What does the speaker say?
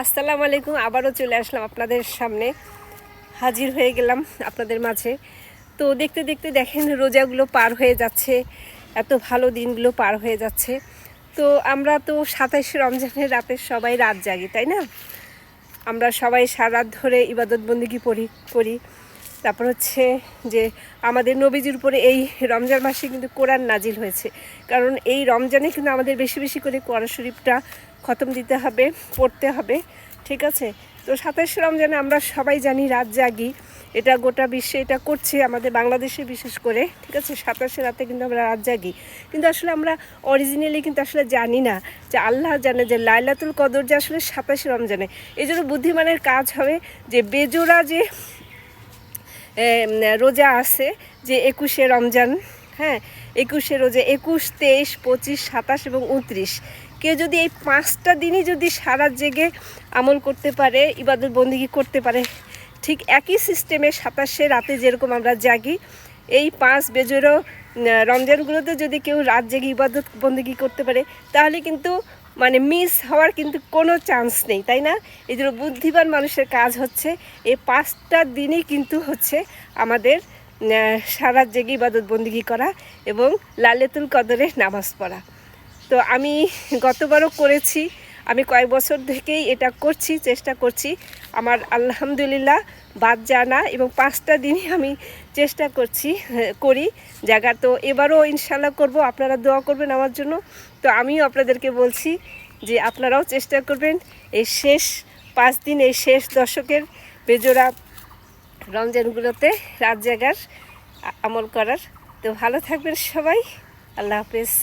আসসালামু আলাইকুম। আবারও চলে আসলাম আপনাদের সামনে, হাজির হয়ে গেলাম আপনাদের মাঝে। তো দেখতে দেখতে দেখেন রোজাগুলো পার হয়ে যাচ্ছে, এত ভালো দিনগুলো পার হয়ে যাচ্ছে। তো আমরা তো 27 রমজানের রাতে সবাই রাত জাগি, তাই না? আমরা সবাই সারা রাত ধরে ইবাদত বন্দেগী করি। তারপর হচ্ছে যে আমাদের নবীজির উপরে এই রমজান মাসে কিন্তু কোরআন নাজিল হয়েছে, কারণ এই রমজানে কিন্তু আমাদের বেশি বেশি করে কোরআন শরীফটা খতম দিতে হবে, পড়তে হবে, ঠিক আছে? তো 27 রমজানে আমরা সবাই জানি রাত জাগি, এটা গোটা বিশ্বে এটা করছে, আমাদের বাংলাদেশে বিশেষ করে, ঠিক আছে? 27 রাতে কিন্তু আমরা রাত জাগি, কিন্তু আসলে আমরা অরিজিনালি কিন্তু আসলে জানি না যে আল্লাহ জানে যে লাইলাতুল কদর যে আসলে 27 রমজানে। এই জন্য বুদ্ধিমানের কাজ হবে যে বেজোড়া যে রোজা আছে, যে 21শে রমজান, হ্যাঁ 21শে রোজা, 21, 23, 25, 27 এবং 29, কেউ যদি এই 5টা দিনই যদি সারা জেগে আমল করতে পারে, ইবাদত বন্দেগী করতে পারে, ঠিক একই সিস্টেমে 27শে রাতে যেরকম আমরা জাগি, এই 5 বেজোড়ো রমজানগুলোতে যদি কেউ রাত জেগে ইবাদত বন্দেগী করতে পারে, তাহলে কিন্তু মানে মিস হওয়ার কিন্তু কোনো চান্স নেই, তাই না? এই জন্য বুদ্ধিমান মানুষের কাজ হচ্ছে এই 5টা দিনই কিন্তু হচ্ছে আমাদের সারা জেগে ইবাদত বন্দেগী করা এবং লাইলাতুল কদরের নামাজ পড়া। তো আমি গতবারও করেছি, আমি কয়েক বছর থেকেই এটা করছি, চেষ্টা করছি, আমার আলহামদুলিল্লাহ বাদ যায় না, এবং 5টা দিনই আমি চেষ্টা করি জায়গা। তো এবারও ইনশাল্লাহ করব, আপনারা দোয়া করবেন আমার জন্য। তো আমিও আপনাদেরকে বলছি যে আপনারাও চেষ্টা করবেন এই শেষ 5 দিন, এই শেষ দশকের বেজোড়া রমজানগুলোতে রাত জাগার আমল করার। তো ভালো থাকবেন সবাই, আল্লাহ হাফেজ।